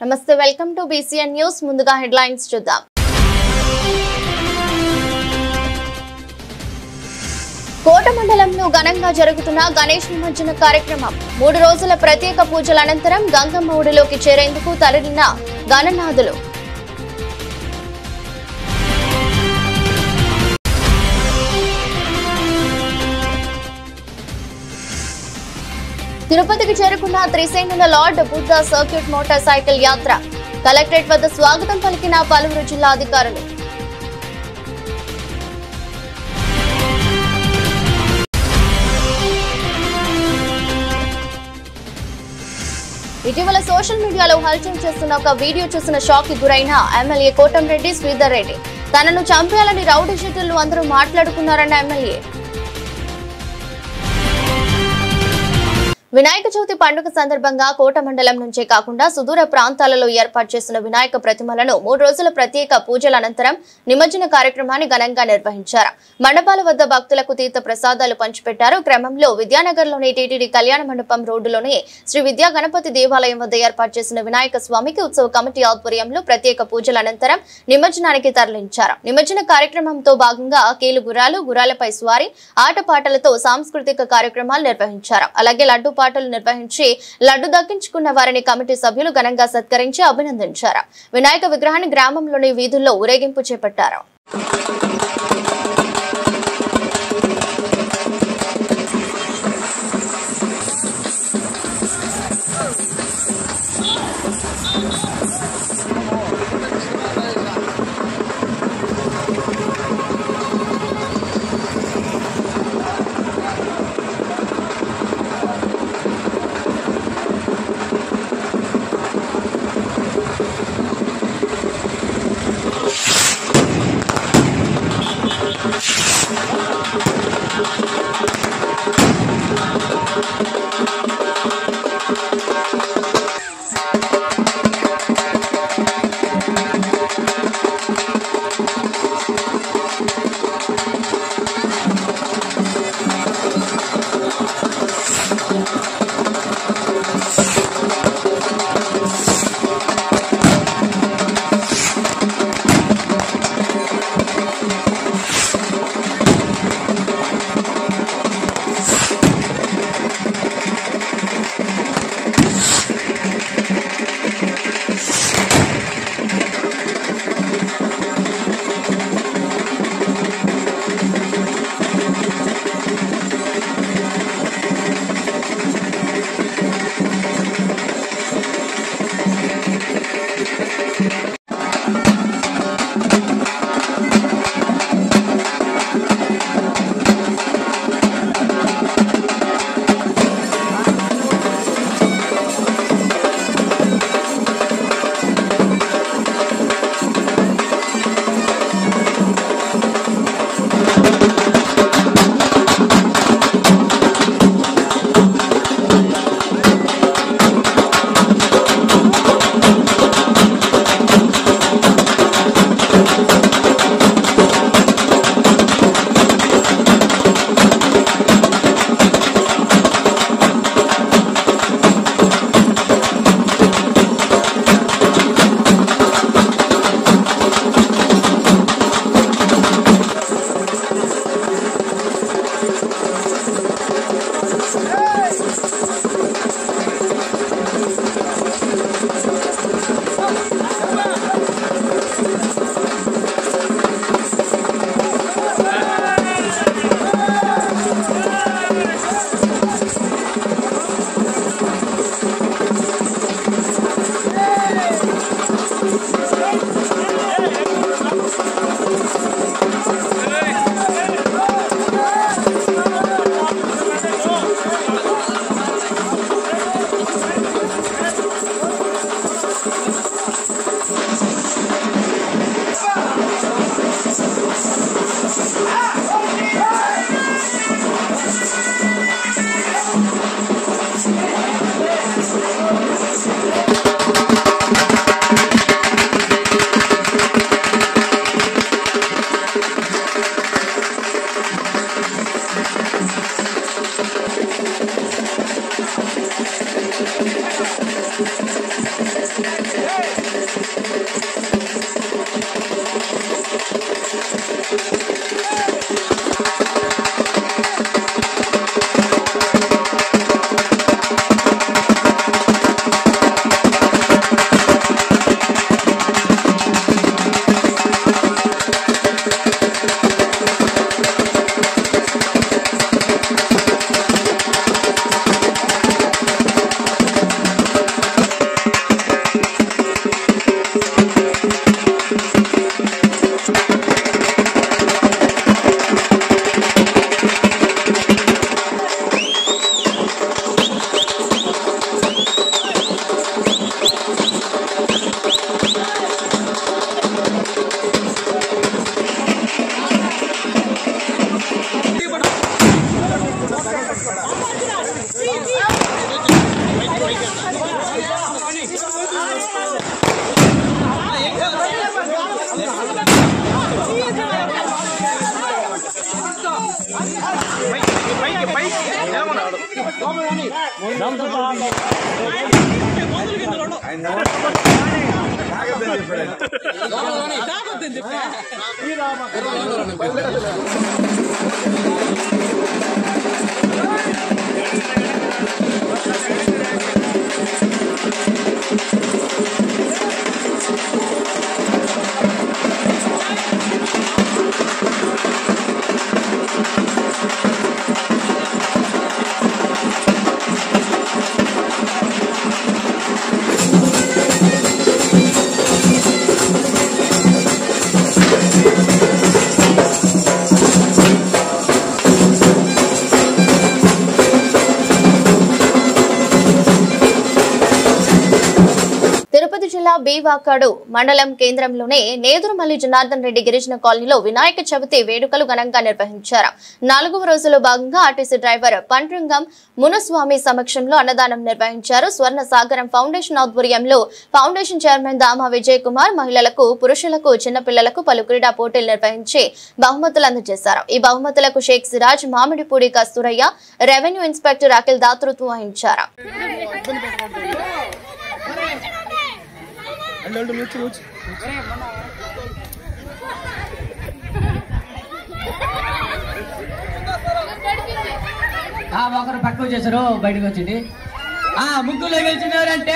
నమస్తే, welcome to BCN news. ముందుగా headlines చూద్దాం. కోట మండలంలో ఘనంగా జరుగుతున్న గణేష్ నిమజ్జన కార్యక్రమం. 3 రోజుల ప్రత్యేక పూజల అనంతరం గంగమ్మ ఒడిలోకి చేరేందుకు తరలిన గణనాథులు. తిరుపతికి చేరుకున్న త్రిసేనుల lord Buddha circuit motorcycle యాత్ర. కలెక్టరేట్ వద్ద స్వాగతం పలికిన పలువురు జిల్లా అధికారులు. ఇటీవల సోషల్ మీడియాలో హల్చల్ చేస్తున్న ఒక వీడియో చూసిన షాక్ కి గురైన ఎమ్మెల్యే కోటంరెడ్డి శ్రీధర్ రెడ్డి. తనను చంపేయాలని రౌడీ షీటర్లు అందరూ మాట్లాడుకున్నారన్న ఎమ్మెల్యే. వినాయక చవితి పండుగ సందర్భంగా కోట మండలం నుంచే కాకుండా సుదూర ప్రాంతాలలో ఏర్పాటు చేసిన వినాయక ప్రతిమలను 3 రోజుల ప్రత్యేక పూజల అనంతరం నిమజ్జన కార్యక్రమాన్ని ఘనంగా నిర్వహించారు. మండపాల వద్ద భక్తులకు తీర్థ ప్రసాదాలు పంచిపెట్టారు. క్రమంలో విద్యానగర్లోని టీటీడీ కళ్యాణ మండపం రోడ్డులోని శ్రీ విద్యా గణపతి దేవాలయం వద్ద ఏర్పాటు చేసిన వినాయక స్వామికి ఉత్సవ కమిటీ ఆధ్వర్యంలో ప్రత్యేక పూజల అనంతరం నిమజ్జనానికి తరలించారు. నిమజ్జన కార్యక్రమంతో భాగంగా కీలుగుర్రాలు, గుర్రాలపై స్వారీ, ఆటపాటలతో సాంస్కృతిక కార్యక్రమాలు నిర్వహించారు. అలాగే లడ్డు పాటలు నిర్వహించి లడ్డు దక్కించుకున్న వారిని కమిటీ సభ్యులు ఘనంగా సత్కరించి అభినందించారు. వినాయక విగ్రహాన్ని గ్రామంలోని వీధుల్లో ఊరేగింపు చేపట్టారు. బీవాకాడు మండలం కేంద్రంలోనే నేదురుమల్లి జనార్దన్ రెడ్డి గిరిజన కాలనీలో వినాయక చవితి వేడుకలు ఘనంగా నిర్వహించారు. 4వ రోజులో భాగంగా ఆర్టీసీ డ్రైవర్ పండ్రంగం మునుస్వామి సమక్షంలో అన్నదానం నిర్వహించారు. స్వర్ణ సాగరం ఫౌండేషన్ ఆధ్వర్యంలో ఫౌండేషన్ చైర్మన్ దామా విజయ్ కుమార్ మహిళలకు, పురుషులకు, చిన్నపిల్లలకు పలు క్రీడా పోటీలు నిర్వహించి బహుమతులు అందజేశారు. ఈ బహుమతులకు షేక్ సిరాజ్, మామిడిపూడి కస్తూరయ్య, రెవెన్యూ ఇన్స్పెక్టర్ అఖిల్ దాతృత్వం వహించారు. ఒకరు పక్కకు చేశారు, బయటకు వచ్చింది. ముగ్గులో గెలిచినారంటే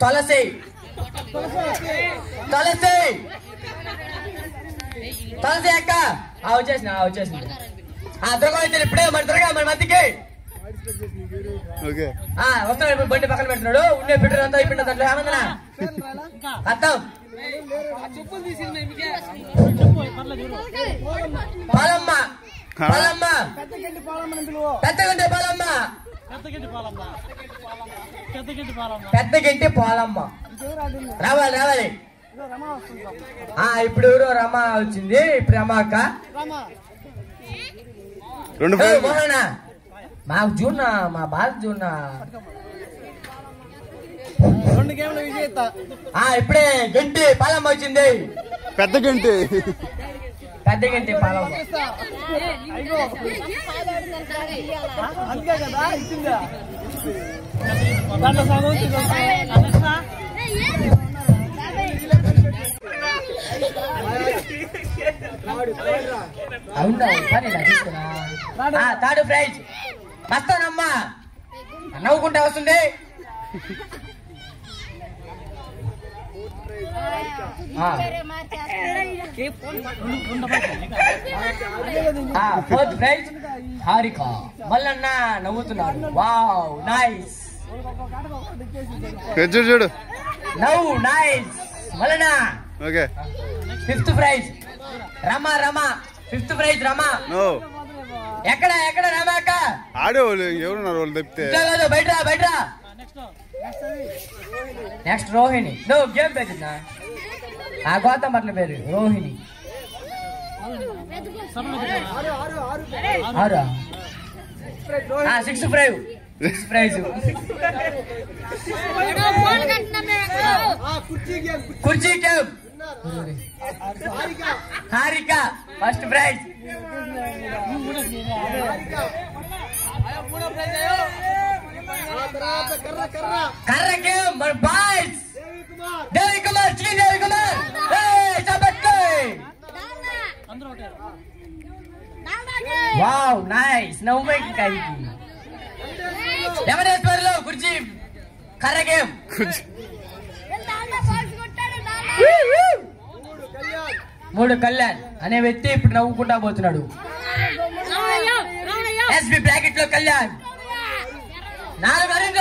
తులసి తులసి తులసి అక్క వచ్చేసిన దుర్గా ఇప్పుడే మన దుర్గా మన మధ్యకి వస్తున్నాడు. బండి పక్కన పెడుతున్నాడు. ఉండే పెట్టు అంతా అయిపోయింది. దాంట్లో ఏమందనా అర్థం పాలమ్మ పాలమ్మ పెద్దగంటి పాలమ్మ పెద్దగంటి పాలమ్మ రావాలి రావాలి. ఇప్పుడు ఎవరు రమ వచ్చింది. ఇప్పుడు రమ అక్క మాకు జూన్నా మా బాధ జూన్నా ఇప్పుడే గంటి పాలమ్మ వచ్చింది. పెద్ద గంటి పాలమ్మ థర్డ్ ప్రైజ్ వస్తానమ్మా. నవ్వుకుంటే వస్తుంది. Fourth prize Harika. మల్లన్న నవ్వుతున్నాడు. Wow nice. చూడు నవ్వు nice Mallanna. Okay. Fifth prize Rama. Fifth prize Rama. ఎక్కడ రమాక ఆడేవాళ్ళు ఎవరున్నారు? వాళ్ళు తప్పితే బయట. నెక్స్ట్ రోహిణి. నువ్వు గేమ్ పేరు గౌతమ్ అట్ల పేరు రోహిణి. సిక్స్త్ ప్రైజ్ కుర్చీ గేమ్ హారిక. ఫస్ట్ ప్రైజ్ కర్ర గేమ్ మన boys. Devi Kumar wow nice. ఎవరేశ్వర్లో కుర్చీ కర్ర గేమ్. మూడు కళ్యాణ్ అనే వ్యక్తి ఇప్పుడు నవ్వుకుంటా పోతున్నాడు. ఎస్బి బ్రాకెట్ లో కళ్యాణ్. 4 అరవింద్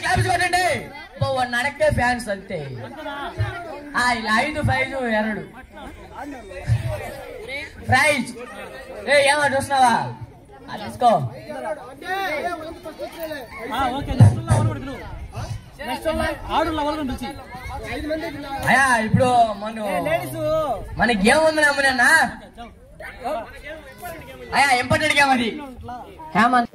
క్లాప్స్ కొట్టండి. నడకే ఫ్యాన్స్ అంతే. ఇలా 5 5 2 ప్రైజ్. ఏమో చూస్తున్నావా? తీసుకో అయ్యా ఇప్పుడు మనకి ఏముంది అమ్మనన్నా అయ్యా ఇంపార్టెంట్ గా మరి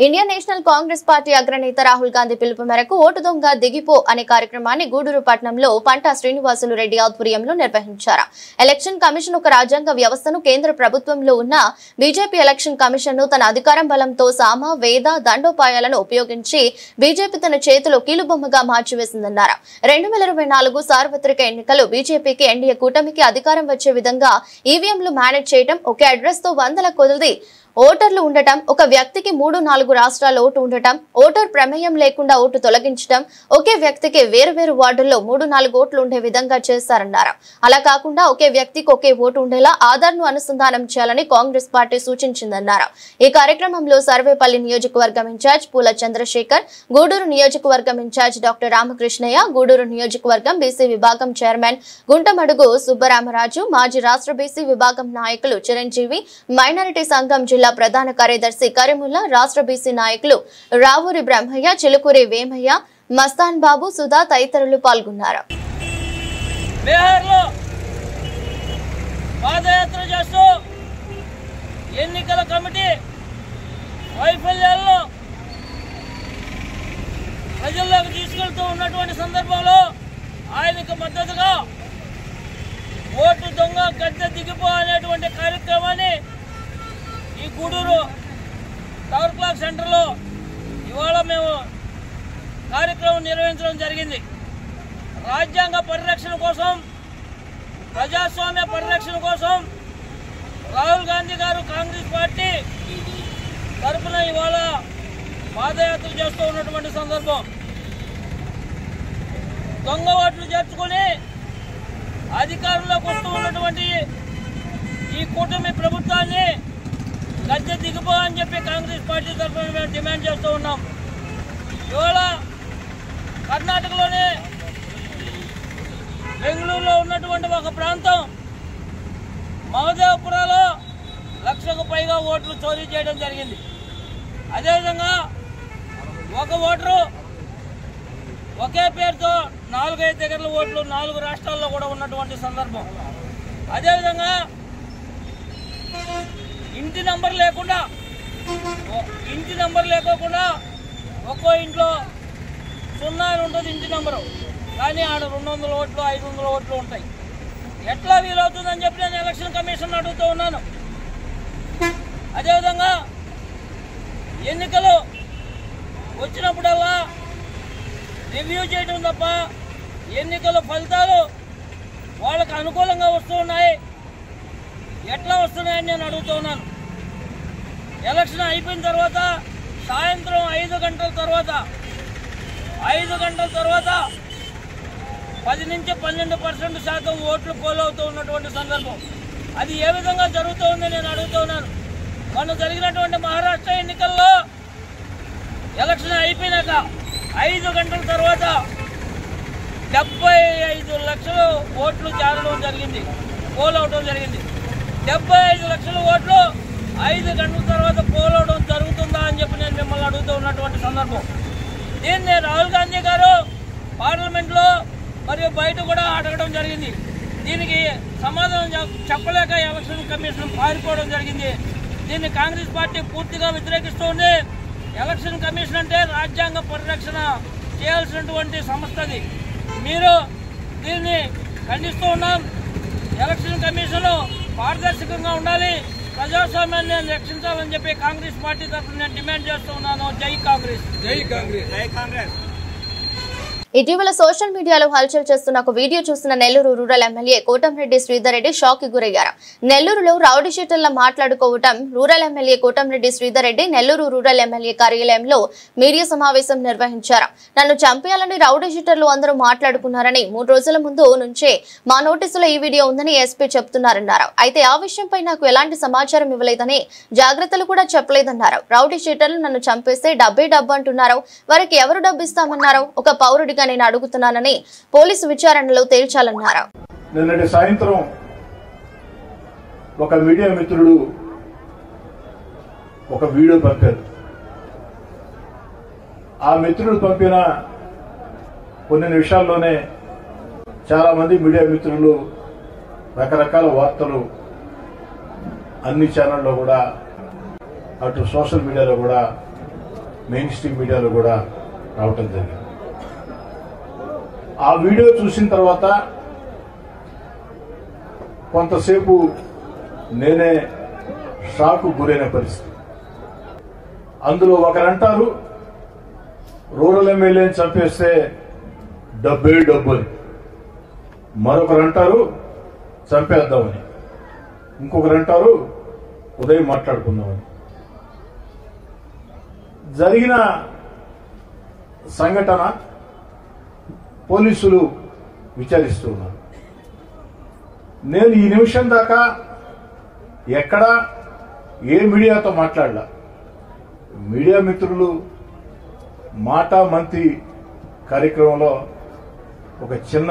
ఇండియన్ నేషనల్ కాంగ్రెస్ పార్టీ అగ్రనేత రాహుల్ గాంధీ పిలుపు మేరకు ఓటు దొంగ దిగిపో అనే కార్యక్రమాన్ని గూడూరు పట్టణంలో పంటా శ్రీనివాసులు రెడ్డి ఆధ్వర్యంలో నిర్వహించారు. ఎలక్షన్ కమిషన్ ఒక రాజ్యాంగ వ్యవస్థను కేంద్ర ప్రభుత్వంలో ఉన్న బీజేపీ ఎలక్షన్ కమిషన్ ను తన అధికారం బలంతో సామ వేద దండోపాయాలను ఉపయోగించి బీజేపీ తన చేతిలో కీలుబొమ్మగా మార్చివేసిందన్నారు. 2024 సార్వత్రిక ఎన్నికలు బీజేపీకి ఎన్డీఏ కూటమికి అధికారం వచ్చే విధంగా ఈవీఎంలు మేనేజ్ చేయడం, ఒకే అడ్రస్ తో వందల కొలది ఓటర్లు ఉండటం, ఒక వ్యక్తికి 3-4 రాష్ట్రాల్లో ఓటు ఉండటం, ఓటర్ ప్రమేయం లేకుండా ఓటు తొలగించడం, ఒకే వ్యక్తికి వేరు వార్డుల్లో 3-4 ఓట్లు ఉండే విధంగా చేస్తారన్నారు. అలా కాకుండా ఒకే వ్యక్తికి ఒకే ఓటు ఉండేలా ఆధార్ ను అనుసంధానం చేయాలని కాంగ్రెస్ పార్టీ సూచించిందన్నారు. ఈ కార్యక్రమంలో సర్వేపల్లి నియోజకవర్గం ఇన్ఛార్జ్ పూల చంద్రశేఖర్, గూడూరు నియోజకవర్గం ఇన్ఛార్జ్ డాక్టర్ రామకృష్ణయ్య, గూడూరు నియోజకవర్గం బీసీ విభాగం చైర్మన్ గుంటమడుగు సుబ్బరామరాజు, మాజీ రాష్ట్ర బీసీ విభాగం నాయకులు చిరంజీవి, మైనారిటీ సంఘం జిల్లా ప్రధాన కార్యదర్శి కరీముల్లా, రాష్ట్ర బీసీ నాయకులు రావూరి బ్రహ్మయ్య, చిలుకూరి వేమయ్య, మస్తాన్ బాబు, సుధా తదితరులు పాల్గొన్నారు. ఎన్నికల కమిటీ వైఫల్యాలను ప్రజల్లోకి తీసుకెళ్తూ ఉన్నటువంటి సందర్భంలో ఆయనకు మద్దతుగా ఓటు దొంగ గద్దె దిగిపో అనేటువంటి కార్యక్రమాన్ని ఈ గూడూరు టవర్ క్లాక్ సెంటర్లో ఇవాళ మేము కార్యక్రమం నిర్వహించడం జరిగింది. రాజ్యాంగ పరిరక్షణ కోసం, ప్రజాస్వామ్య పరిరక్షణ కోసం రాహుల్ గాంధీ గారు కాంగ్రెస్ పార్టీ తరఫున ఇవాళ పాదయాత్ర చేస్తూ ఉన్నటువంటి సందర్భం. దొంగ ఓట్లు చేర్చుకుని అధికారంలోకి వస్తూ ఉన్నటువంటి ఈ కూటమి ప్రభుత్వాన్ని గద్దె దిగిపో అని చెప్పి కాంగ్రెస్ పార్టీ తరఫున మేము డిమాండ్ చేస్తూ ఉన్నాం. ఇవాళ కర్ణాటకలోనే బెంగళూరులో ఉన్నటువంటి ఒక ప్రాంతం మహదేవపురాలో 1,00,000కు పైగా ఓట్లు చోరీ చేయడం జరిగింది. అదేవిధంగా ఒక ఓటరు ఒకే పేరుతో 4-5 దగ్గర ఓట్లు 4 రాష్ట్రాల్లో కూడా ఉన్నటువంటి సందర్భం. అదేవిధంగా ఇంటి నంబర్ లేకోకుండా ఒక్కో ఇంట్లో 0 అని ఉంటుంది ఇంటి నంబరు, కానీ ఆడ 200 ఓట్లు 500 ఓట్లు ఉంటాయి. ఎట్లా వీలవుతుందని చెప్పి నేను ఎలక్షన్ కమిషన్ అడుగుతూ ఉన్నాను. అదేవిధంగా ఎన్నికలు వచ్చినప్పుడల్లా రివ్యూ చేయడం తప్ప ఎన్నికల ఫలితాలు వాళ్ళకు అనుకూలంగా వస్తూ ఉన్నాయి. ఎట్లా వస్తున్నాయని నేను అడుగుతూ ఉన్నాను. ఎలక్షన్ అయిపోయిన తర్వాత సాయంత్రం 5 గంటల తర్వాత 10 నుంచి 12% ఓట్లు పోలవుతూ ఉన్నటువంటి సందర్భం. అది ఏ విధంగా జరుగుతూ ఉంది నేను అడుగుతూ ఉన్నాను. మొన్న జరిగినటువంటి మహారాష్ట్ర ఎన్నికల్లో ఎలక్షన్ అయిపోయినాక 5 గంటల తర్వాత 75 లక్షల ఓట్లు చేరడం జరిగింది, పోల్ అవడం జరిగింది. 75 లక్షల ఓట్లు 5 గంటల తర్వాత పోల్ అవడం జరుగుతుందా అని చెప్పి నేను మిమ్మల్ని అడుగుతూ ఉన్నటువంటి సందర్భం. దీన్ని రాహుల్ గాంధీ గారు పార్లమెంట్లో మరియు బయట కూడా అడగడం జరిగింది. దీనికి సమాధానం చెప్పలేక ఎలక్షన్ కమిషన్ పారిపోవడం జరిగింది. దీన్ని కాంగ్రెస్ పార్టీ పూర్తిగా వ్యతిరేకిస్తూ ఉంది. ఎలక్షన్ కమిషన్ అంటే రాజ్యాంగ పరిరక్షణ చేయాల్సినటువంటి సంస్థది. మీరు దీన్ని ఖండిస్తూ ఉన్నాం. ఎలక్షన్ కమిషన్ పారదర్శకంగా ఉండాలి, ప్రజాస్వామ్యాన్ని రక్షించాలని చెప్పి కాంగ్రెస్ పార్టీ తరఫున నేను డిమాండ్ చేస్తూ ఉన్నాను. జై కాంగ్రెస్, జై కాంగ్రెస్, జై కాంగ్రెస్. ఇటీవల సోషల్ మీడియాలో హల్చల్ చేస్తున్న ఒక వీడియో చూసిన Nellore rural MLA Kotamreddy Sridhar Reddy shock కి గురయ్యారు. నెల్లూరులో రౌడీ షీటర్ల మాట్లాడుకోవటం. Rural MLA Kotamreddy Sridhar Reddy Nellore rural MLA కార్యాలయంలో మీడియా సమావేశం నిర్వహించారు. నన్ను చంపేయాలని రౌడీ షీటర్లు అందరూ మాట్లాడుకున్నారని 3 రోజుల ముందు నుంచే మా నోటీసులో ఈ వీడియో ఉందని ఎస్పీ చెప్తున్నారన్నారు. అయితే ఆ విషయంపై నాకు ఎలాంటి సమాచారం ఇవ్వలేదని, జాగ్రత్తలు కూడా చెప్పలేదన్నారు. రౌడీ షీటర్లు నన్ను చంపేస్తే డబ్బు అంటున్నారు. వారికి ఎవరు డబ్బు ఇస్తామన్నారు? ఒక పౌరుడిగా నేను అడుగుతున్నానని పోలీసు విచారణలో తేల్చాలన్నారు. నిన్నటి సాయంత్రం ఒక మీడియా మిత్రుడు ఒక వీడియో పంపారు. ఆ మిత్రుడు పంపిన కొన్ని నిమిషాల్లోనే చాలా మంది మీడియా మిత్రులు రకరకాల వార్తలు అన్ని ఛానల్లో కూడా, అటు సోషల్ మీడియాలో కూడా, మెయిన్ స్ట్రీమ్ మీడియాలో కూడా రావటం జరిగింది. ఆ వీడియో చూసిన తర్వాత కొంతసేపు నేనే షాకు గురైన పరిస్థితి. అందులో ఒకరంటారు రూరల్ ఎమ్మెల్యేని చంపేస్తే డబ్బే డబ్బు అని, మరొకరంటారు చంపేద్దామని, ఇంకొకరంటారు ఉదయం మాట్లాడుకుందామని. జరిగిన సంఘటన పోలీసులు విచారిస్తూ ఉన్నారు. నేను ఈ నిమిషం దాకా ఎక్కడా ఏ మీడియాతో మాట్లాడలా. మీడియా మిత్రులు మాటా మంతి కార్యక్రమంలో ఒక చిన్న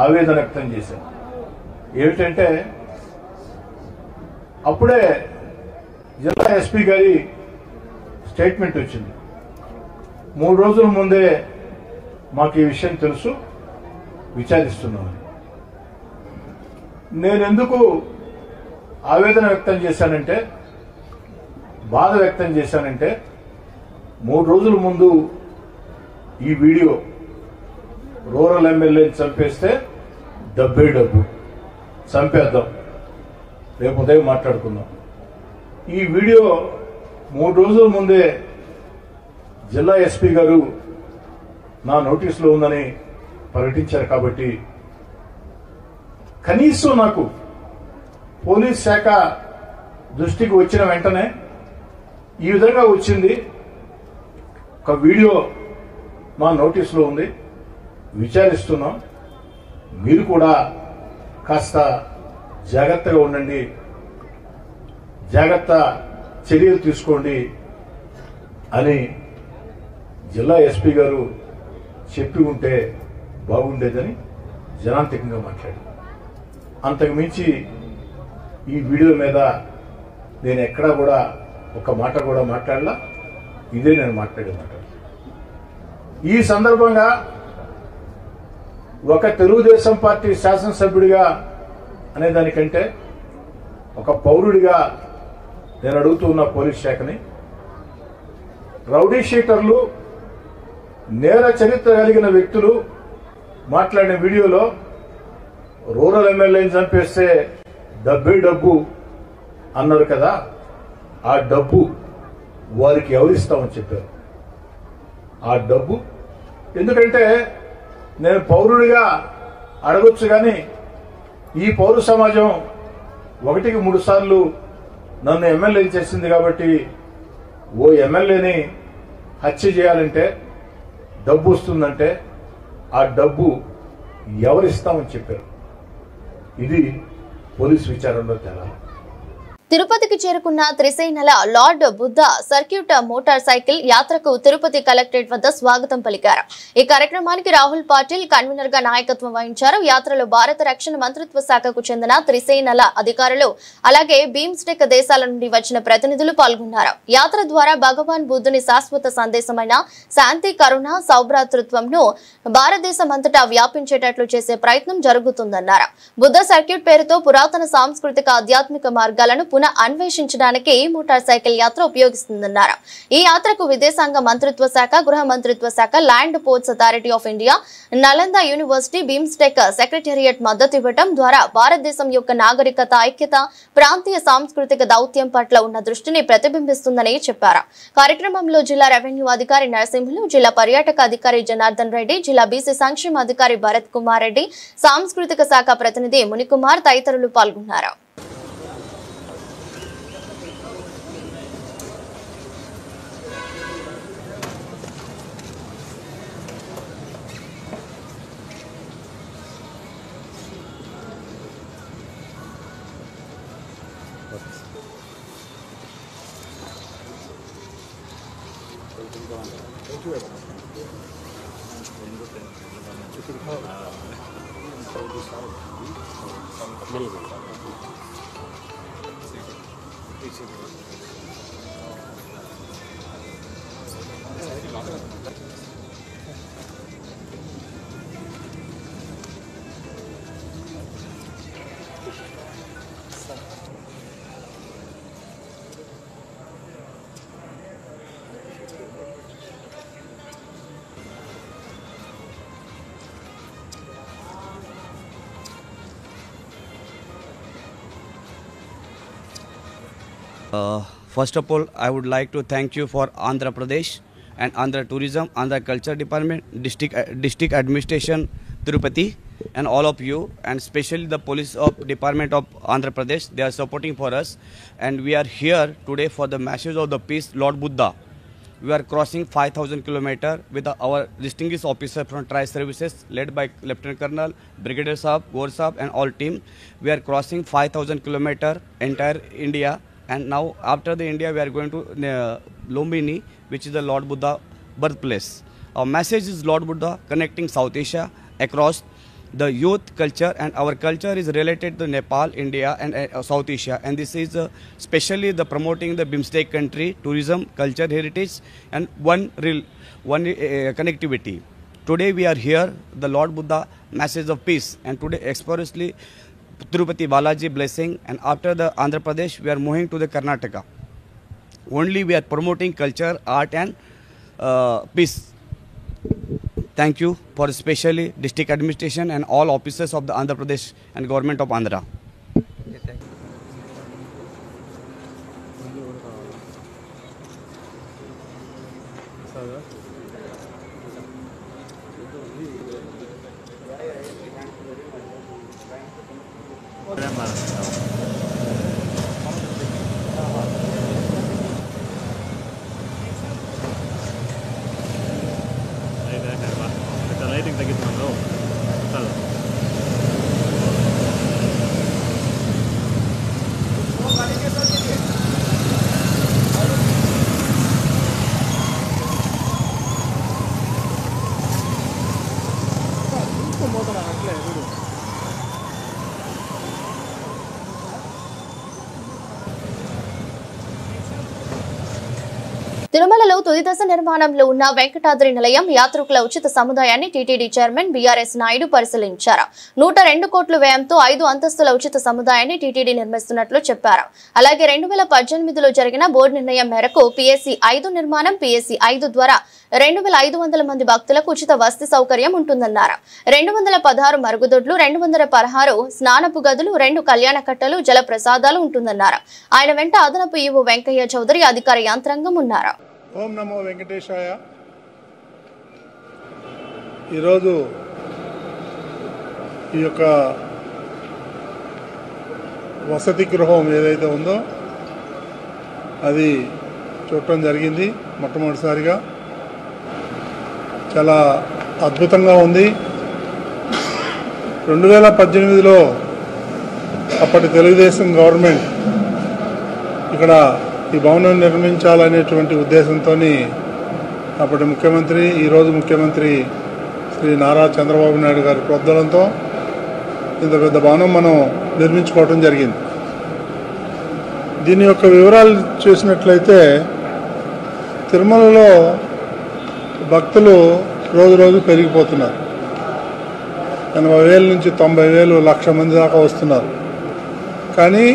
ఆవేదన వ్యక్తం చేశాను. ఏమిటంటే అప్పుడే జిల్లా ఎస్పీ గారి స్టేట్మెంట్ వచ్చింది. 3 రోజుల ముందే మాకు ఈ విషయం తెలుసు, విచారిస్తున్నామని. నేనెందుకు ఆవేదన వ్యక్తం చేశానంటే, బాధ వ్యక్తం చేశానంటే, 3 రోజుల ముందు ఈ వీడియో రూరల్ ఎమ్మెల్యేని చంపేస్తే డబ్బే డబ్బు, చంపేద్దాం, రేపు ఉదయం మాట్లాడుకుందాం. ఈ వీడియో 3 రోజుల ముందే జిల్లా ఎస్పీ గారు నా నోటీసులో ఉందని ప్రకటించారు. కాబట్టి కనీసం నాకు పోలీస్ శాఖ దృష్టికి వచ్చిన వెంటనే ఈ విధంగా వచ్చింది, ఒక వీడియో మా నోటీసులో ఉంది, విచారిస్తున్నాం, మీరు కూడా కాస్త జాగ్రత్తగా ఉండండి, జాగ్రత్త చర్యలు తీసుకోండి అని జిల్లా ఎస్పీ గారు చెప్పి ఉంటే బాగుండేదని జనాంతికంగా మాట్లాడారు. అంతకు మించి ఈ వీడియో మీద నేను ఎక్కడా కూడా ఒక మాట కూడా మాట్లాడలా. ఇదే నేను మాట్లాడే మాట. ఈ సందర్భంగా ఒక తెలుగుదేశం పార్టీ శాసనసభ్యుడిగా అనేదానికంటే ఒక పౌరుడిగా నేను అడుగుతున్న పోలీస్ శాఖని, రౌడీ షీటర్లు, నేర చరిత్ర కలిగిన వ్యక్తులు మాట్లాడిన వీడియోలో రూరల్ ఎమ్మెల్యేని చంపేస్తే డబ్బే డబ్బు అన్నారు కదా, ఆ డబ్బు వారికి ఎవరిస్తామని చెప్పారు. ఆ డబ్బు ఎందుకంటే నేను పౌరుడిగా అడగొచ్చు, కానీ ఈ పౌర సమాజం 1కి 3 సార్లు నన్ను ఎమ్మెల్యే చేసింది. కాబట్టి ఓ ఎమ్మెల్యేని హత్య చేయాలంటే డబ్బు వస్తుందంటే ఆ డబ్బు ఎవరిస్తామని చెప్పారు. ఇది పోలీసు విచారణలో తేలాలి. తిరుపతికి చేరుకున్న త్రిసేనల lord Buddha circuit motorcycle యాత్రకు తిరుపతి కలెక్టరేట్ వద్ద స్వాగతం పలికారు. ఈ కార్యక్రమానికి రాహుల్ పాటిల్ కన్వీనర్ గా నాయకత్వం వహించారు. యాత్రలో భారత రక్షణ మంత్రిత్వ శాఖకు చెందిన త్రిసేనల అధికారులు, అలాగే బీమ్స్టెక్ దేశాల నుండి వచ్చిన ప్రతినిధులు పాల్గొన్నారు. యాత్ర ద్వారా భగవాన్ బుద్ధుని శాశ్వత సందేశమైన శాంతి, కరుణ, సౌభ్రాతృత్వంను భారతదేశం అంతటా వ్యాపించేటట్లు చేసే ప్రయత్నం జరుగుతుందన్నారు. బుద్ధ సర్క్యూట్ పేరుతో పురాతన సాంస్కృతిక ఆధ్యాత్మిక మార్గాలను అన్వేషించడానికి మోటార్ సైకిల్ యాత్ర ఉపయోగిస్తుందన్నారు. ఈ యాత్రకు విదేశాంగ మంత్రిత్వ శాఖ, గృహ మంత్రిత్వ శాఖ, land ports authority of India, Nalanda university, BIMSTEC secretariat మద్దతు ఇవ్వడం ద్వారా భారతదేశం యొక్క నాగరికత, ఐక్యత, ప్రాంతీయ సాంస్కృతిక దౌత్యం పట్ల ఉన్న దృష్టిని ప్రతిబింబిస్తుందని చెప్పారు. కార్యక్రమంలో జిల్లా రెవెన్యూ అధికారి నరసింహులు, జిల్లా పర్యాటక అధికారి జనార్దన్ రెడ్డి, జిల్లా బీసీ సంక్షేమ అధికారి భరత్ కుమార్ రెడ్డి, సాంస్కృతిక శాఖ ప్రతినిధి మునికుమార్ తదితరులు పాల్గొన్నారు. First of all, I would like to thank you for Andhra Pradesh and Andhra Tourism, Andhra Culture Department, District Administration, Tirupati, and all of you, and especially the Police Department of Andhra Pradesh. They are supporting for us, and we are here today for the message of the peace, Lord Buddha. We are crossing 5,000 kilometers with our distinguished officer from Tri-Services, led by Lieutenant Colonel, Brigadier Saab, Gaur Saab, and all team. We are crossing 5,000 kilometers, entire India. And now after the India, we are going to Lumbini, which is the Lord Buddha birthplace. Our message is Lord Buddha connecting South Asia across the youth culture, and our culture is related to Nepal, India, and South Asia. And this is especially the promoting the BIMSTEC country, tourism, culture, heritage, and one connectivity. Today we are here, the Lord Buddha message of peace, and today expressly Tirupati Balaji blessing, and after the Andhra Pradesh we are moving to the Karnataka. Only we are promoting culture, art, and peace. Thank you for especially district administration and all officers of the Andhra Pradesh and government of Andhra. Lighting తగ్గిస్తున్నాను చాలు తిరుమలలో తుది దశ నిర్మాణంలో ఉన్న వెంకటాద్రి నిలయం యాత్రికుల ఉచిత సముదాయాన్ని టీటీడీ చైర్మన్ బీఆర్ఎస్ నాయుడు పరిశీలించారు. 102 కోట్ల వ్యయంతో 5 అంతస్తుల ఉచిత సముదాయాన్ని టీటీడీ నిర్మిస్తున్నట్లు చెప్పారు. అలాగే 2018లో జరిగిన బోర్డు నిర్ణయం మేరకు PSC 5 నిర్మాణం, PSC 5 ద్వారా 2500 మంది భక్తులకు ఉచిత వసతి సౌకర్యం ఉంటుందన్నారు. 216 మరుగుదొడ్లు, 216 స్నానపు గదులు, 2 కళ్యాణ కట్టలు, జల ప్రసాదాలు ఉంటుందన్నారు. ఆయన వెంట అదనపు ఈవో వెంకయ్య చౌదరి అధికార యంత్రాంగం ఉన్నారు. ఓం నమో వెంకటేశాయ. ఈరోజు ఈ యొక్క వసతి గృహం ఏదైతే ఉందో అది చూడటం జరిగింది. మొట్టమొదటిసారిగా చాలా అద్భుతంగా ఉంది. 2018లో అప్పటి తెలుగుదేశం గవర్నమెంట్ ఇక్కడ ఈ భవనం నిర్మించాలనేటువంటి ఉద్దేశంతో అప్పటి ముఖ్యమంత్రి, ఈరోజు ముఖ్యమంత్రి శ్రీ నారా చంద్రబాబు నాయుడు గారి ప్రోద్బలంతో ఇంత పెద్ద భవనం మనం నిర్మించుకోవడం జరిగింది. దీని యొక్క వివరాలు చూసినట్లయితే తిరుమలలో భక్తులు రోజు రోజు పెరిగిపోతున్నారు. 80,000 నుంచి 90,000, 1,00,000 మంది దాకా వస్తున్నారు. కానీ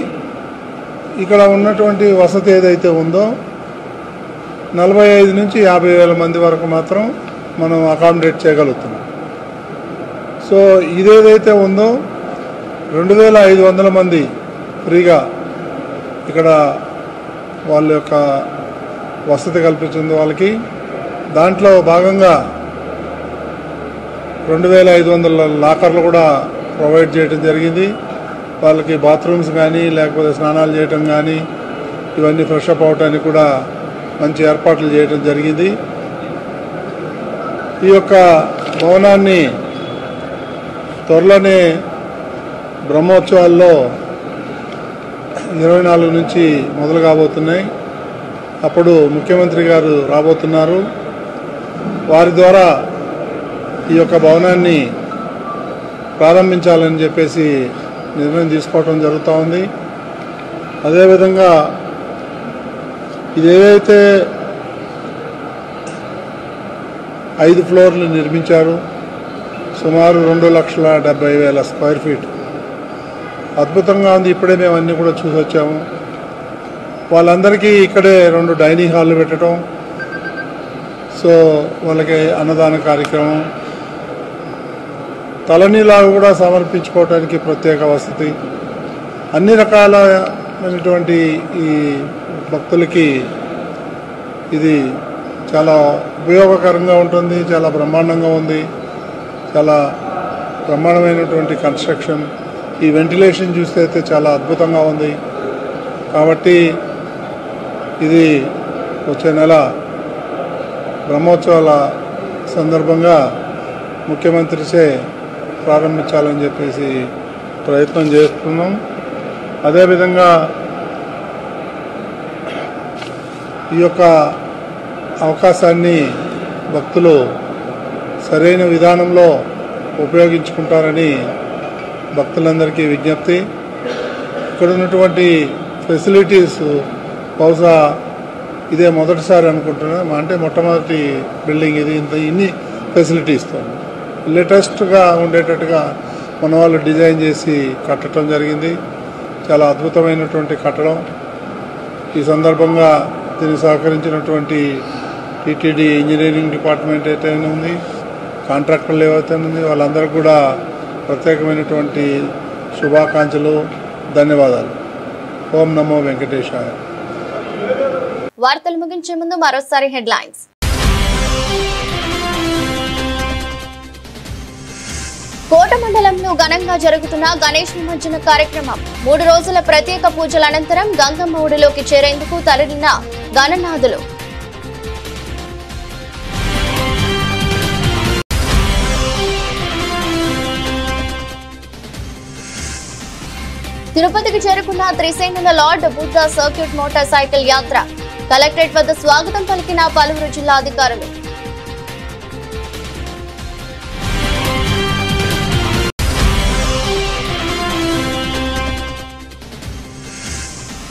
ఇక్కడ ఉన్నటువంటి వసతి ఏదైతే ఉందో 45 నుంచి 50,000 మంది వరకు మాత్రం మనం అకామిడేట్ చేయగలుగుతున్నాం. సో ఇదేదైతే ఉందో 2,500 మంది ఫ్రీగా ఇక్కడ వాళ్ళ యొక్క వసతి కల్పించింది వాళ్ళకి. దాంట్లో భాగంగా 2,500 లాకర్లు కూడా ప్రొవైడ్ చేయడం జరిగింది. వాళ్ళకి బాత్రూమ్స్ కానీ లేకపోతే స్నానాలు చేయటం కానీ ఇవన్నీ ఫ్రెష్ అప్ అవడానికి కూడా మంచి ఏర్పాట్లు చేయడం జరిగింది. ఈ యొక్క భవనాన్ని త్వరలోనే బ్రహ్మోత్సవాల్లో 24 నుంచి మొదలు కాబోతున్నాయి. అప్పుడు ముఖ్యమంత్రి గారు రాబోతున్నారు. వారి ద్వారా ఈ యొక్క భవనాన్ని ప్రారంభించాలని చెప్పేసి నిర్ణయం తీసుకోవటం జరుగుతూ ఉంది. అదేవిధంగా ఇదేవైతే 5 ఫ్లోర్లు నిర్మించారు, సుమారు 2,70,000 స్క్వేర్ ఫీట్. అద్భుతంగా ఉంది. ఇప్పుడే మేము అన్నీ కూడా చూసి వచ్చాము. వాళ్ళందరికీ ఇక్కడే 2 డైనింగ్ హాల్లు పెట్టడం, సో వాళ్ళకి అన్నదాన కార్యక్రమం, తలనీలాలు కూడా సమర్పించుకోవడానికి ప్రత్యేక వసతి, అన్ని రకాలైనటువంటి ఈ భక్తులకి ఇది చాలా ఉపయోగకరంగా ఉంటుంది. చాలా బ్రహ్మాండంగా ఉంది. చాలా బ్రహ్మాండమైనటువంటి కన్స్ట్రక్షన్. ఈ వెంటిలేషన్ చూస్తే అయితే చాలా అద్భుతంగా ఉంది. కాబట్టి ఇది వచ్చే నెల బ్రహ్మోత్సవాల సందర్భంగా ముఖ్యమంత్రిచే ప్రారంభించాలని చెప్పేసి ప్రయత్నం చేస్తున్నాం. అదేవిధంగా ఈ యొక్క అవకాశాన్ని భక్తులు సరైన విధానంలో ఉపయోగించుకుంటారని భక్తులందరికీ విజ్ఞప్తి. ఇక్కడ ఉన్నటువంటి ఫెసిలిటీస్ బహుశా ఇదే మొదటిసారి అనుకుంటున్నాను. అంటే మొట్టమొదటి బిల్డింగ్ ఇది. ఇన్ని ఫెసిలిటీస్తో లేటెస్ట్గా ఉండేటట్టుగా మన వాళ్ళు డిజైన్ చేసి కట్టడం జరిగింది. చాలా అద్భుతమైనటువంటి కట్టడం. ఈ సందర్భంగా దీనికి సహకరించినటువంటి టీటీడీ ఇంజనీరింగ్ డిపార్ట్మెంట్ అయితే ఉంది, కాంట్రాక్టర్లు ఏవైతే ఉంది, వాళ్ళందరికీ కూడా ప్రత్యేకమైనటువంటి శుభాకాంక్షలు, ధన్యవాదాలు. ఓం నమో వెంకటేశాయ. వార్తలు ముగించే ముందు మరోసారి హెడ్లైన్స్. కోట మండలంలో ఘనంగా జరుగుతున్న గణేష్ నిమజ్జన కార్యక్రమం. 3 రోజుల ప్రత్యేక పూజల అనంతరం గంగమ్మ ఒడిలోకి చేరేందుకు తరలిన గణనాథులు. తిరుపతికి చేరుకున్న త్రిసేనుల lord Buddha circuit motorcycle యాత్ర. కలెక్టరేట్ వద్ద స్వాగతం పలికిన పలువురు జిల్లా అధికారులు.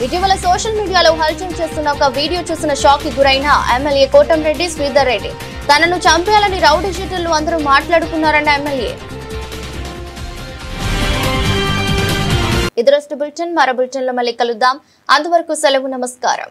ఇటీవల సోషల్ మీడియాలో హల్చల్ చేస్తున్న ఒక వీడియో చూసిన షాక్ కి గురైన ఎమ్మెల్యే కోటంరెడ్డి శ్రీధర్ రెడ్డి. తనను చంపేయాలని రౌడీ షీటర్లు అందరూ మాట్లాడుకున్నారన్న ఎమ్మెల్యే. ఇది రోజు బులెటిన్. మరో బులెటిన్ లో మళ్ళీ కలుద్దాం. అంతవరకు సెలవు. నమస్కారం.